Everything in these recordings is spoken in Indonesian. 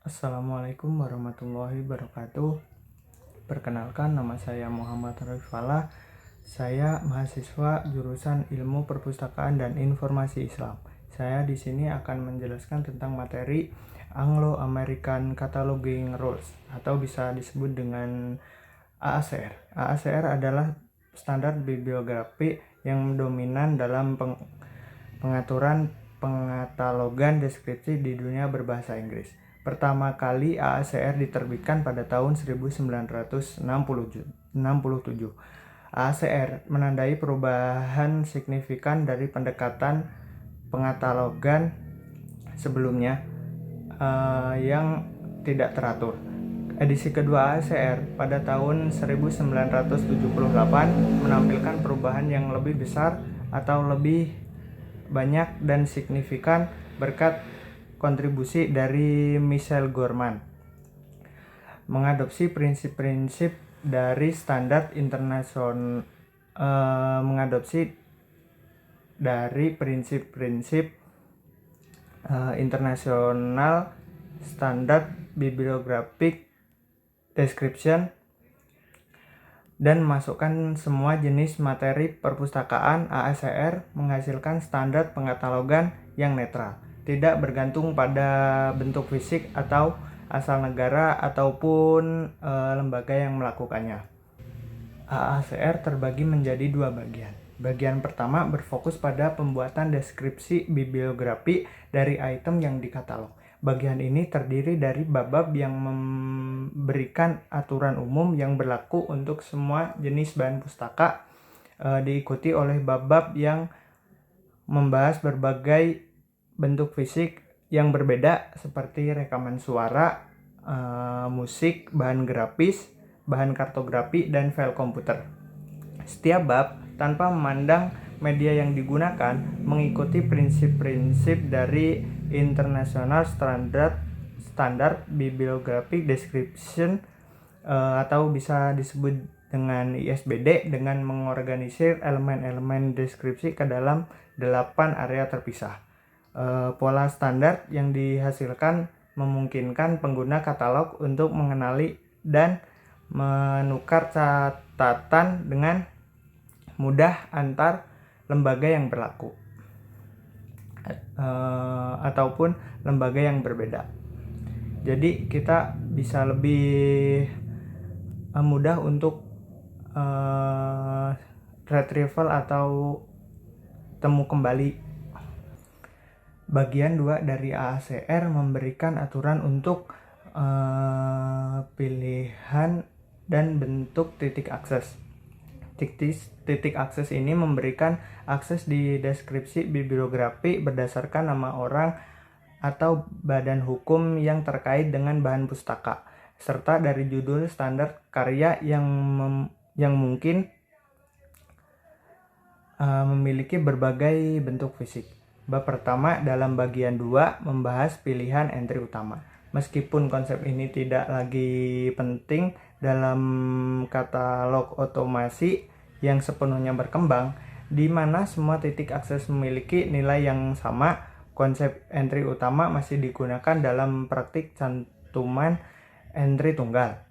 Assalamualaikum warahmatullahi wabarakatuh. Perkenalkan, nama saya Muhammad Rifala. Saya mahasiswa jurusan Ilmu Perpustakaan dan Informasi Islam. Saya di sini akan menjelaskan tentang materi Anglo-American Cataloging Rules atau bisa disebut dengan AACR. AACR adalah standar bibliografi yang dominan dalam pengaturan pengkatalogan deskripsi di dunia berbahasa Inggris. Pertama kali AACR diterbitkan pada tahun 1967. AACR menandai perubahan signifikan dari pendekatan pengkatalogan sebelumnya yang tidak teratur. Edisi kedua AACR pada tahun 1978 menampilkan perubahan yang lebih besar atau lebih banyak dan signifikan berkat kontribusi dari Michel Gorman. Mengadopsi prinsip-prinsip dari standar internasional internasional standar bibliographic description dan masukkan semua jenis materi perpustakaan. AACR menghasilkan standar pengkatalogan yang netral, tidak bergantung pada bentuk fisik atau asal negara ataupun lembaga yang melakukannya. AACR terbagi menjadi dua bagian. Bagian pertama berfokus pada pembuatan deskripsi bibliografi dari item yang dikatalog. Bagian ini terdiri dari bab-bab yang memberikan aturan umum yang berlaku untuk semua jenis bahan pustaka, diikuti oleh bab-bab yang membahas berbagai bentuk fisik yang berbeda seperti rekaman suara, musik, bahan grafis, bahan kartografi, dan file komputer. Setiap bab, tanpa memandang media yang digunakan, mengikuti prinsip-prinsip dari International Standard Bibliographic Description atau bisa disebut dengan ISBD, dengan mengorganisir elemen-elemen deskripsi ke dalam 8 area terpisah. Pola standar yang dihasilkan memungkinkan pengguna katalog untuk mengenali dan menukar catatan dengan mudah antar lembaga yang berlaku ataupun lembaga yang berbeda. Jadi kita bisa lebih mudah untuk retrieval atau temu kembali. Bagian 2 dari AACR memberikan aturan untuk pilihan dan bentuk titik akses. Titik akses ini memberikan akses di deskripsi bibliografi berdasarkan nama orang atau badan hukum yang terkait dengan bahan pustaka, serta dari judul standar karya yang mungkin memiliki berbagai bentuk fisik. Bab pertama dalam bagian 2 membahas pilihan entry utama. Meskipun konsep ini tidak lagi penting dalam katalog otomasi yang sepenuhnya berkembang, di mana semua titik akses memiliki nilai yang sama, konsep entry utama masih digunakan dalam praktik cantuman entry tunggal.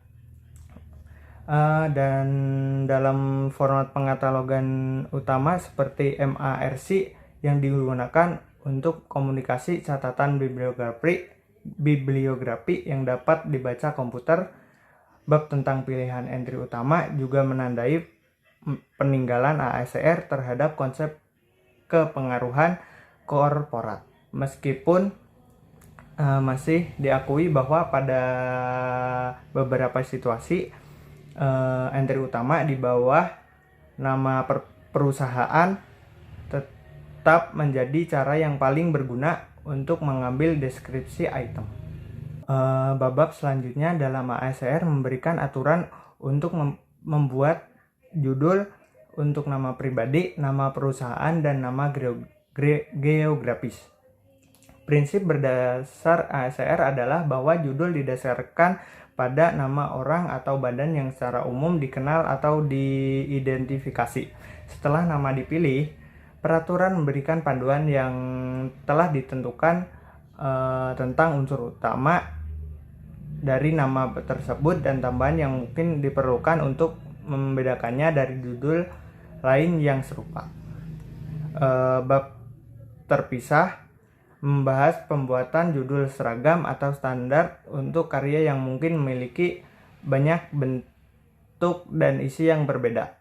Dan dalam format pengkatalogan utama seperti MARC yang digunakan untuk komunikasi catatan bibliografi yang dapat dibaca komputer. Bab tentang pilihan entry utama juga menandai peninggalan AACR terhadap konsep kepengaruhan korporat. Meskipun masih diakui bahwa pada beberapa situasi entry utama di bawah nama perusahaan tetap menjadi cara yang paling berguna untuk mengambil deskripsi item. Bab selanjutnya dalam AACR memberikan aturan untuk membuat judul untuk nama pribadi, nama perusahaan, dan nama geografis. Prinsip berdasar AACR adalah bahwa judul didasarkan pada nama orang atau badan yang secara umum dikenal atau diidentifikasi. Setelah nama dipilih, peraturan memberikan panduan yang telah ditentukan tentang unsur utama dari nama tersebut dan tambahan yang mungkin diperlukan untuk membedakannya dari judul lain yang serupa. Bab terpisah membahas pembuatan judul seragam atau standar untuk karya yang mungkin memiliki banyak bentuk dan isi yang berbeda.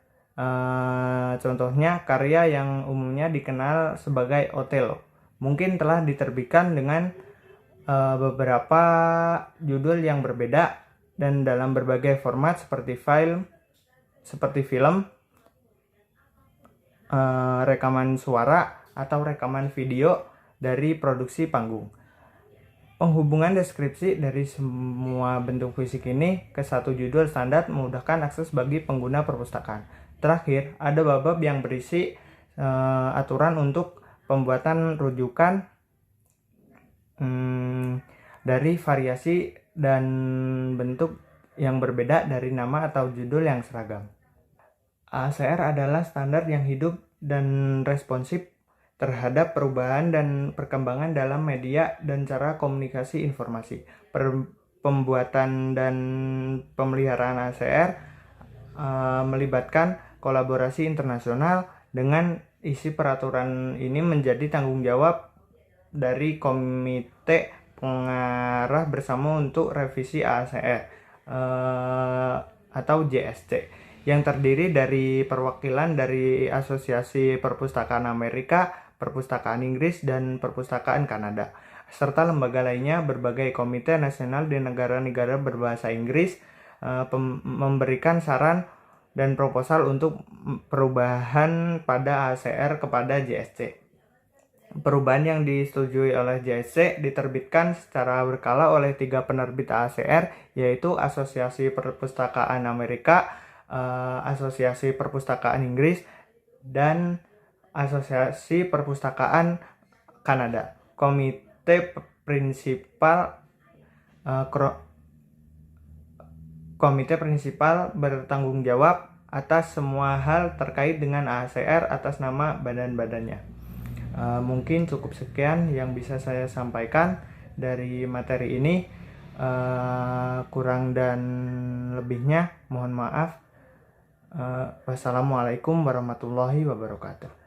Contohnya karya yang umumnya dikenal sebagai Othello mungkin telah diterbitkan dengan beberapa judul yang berbeda dan dalam berbagai format seperti film, rekaman suara atau rekaman video dari produksi panggung. Penghubungan deskripsi dari semua bentuk fisik ini ke satu judul standar memudahkan akses bagi pengguna perpustakaan. Terakhir, ada bab-bab yang berisi aturan untuk pembuatan rujukan dari variasi dan bentuk yang berbeda dari nama atau judul yang seragam. AACR adalah standar yang hidup dan responsif terhadap perubahan dan perkembangan dalam media dan cara komunikasi informasi. Pembuatan dan pemeliharaan AACR melibatkan kolaborasi internasional. Dengan isi peraturan ini menjadi tanggung jawab dari Komite Pengarah Bersama untuk Revisi AACR atau JSC yang terdiri dari perwakilan dari Asosiasi Perpustakaan Amerika, Perpustakaan Inggris, dan Perpustakaan Kanada, serta lembaga lainnya. Berbagai komite nasional di negara-negara berbahasa Inggris memberikan saran dan proposal untuk perubahan pada AACR kepada JSC. Perubahan yang disetujui oleh JSC diterbitkan secara berkala oleh 3 penerbit AACR, yaitu Asosiasi Perpustakaan Amerika, Asosiasi Perpustakaan Inggris, dan Asosiasi Perpustakaan Kanada. Komite prinsipal bertanggung jawab atas semua hal terkait dengan AACR atas nama badan-badannya. Mungkin cukup sekian yang bisa saya sampaikan dari materi ini. Kurang dan lebihnya mohon maaf. Wassalamualaikum warahmatullahi wabarakatuh.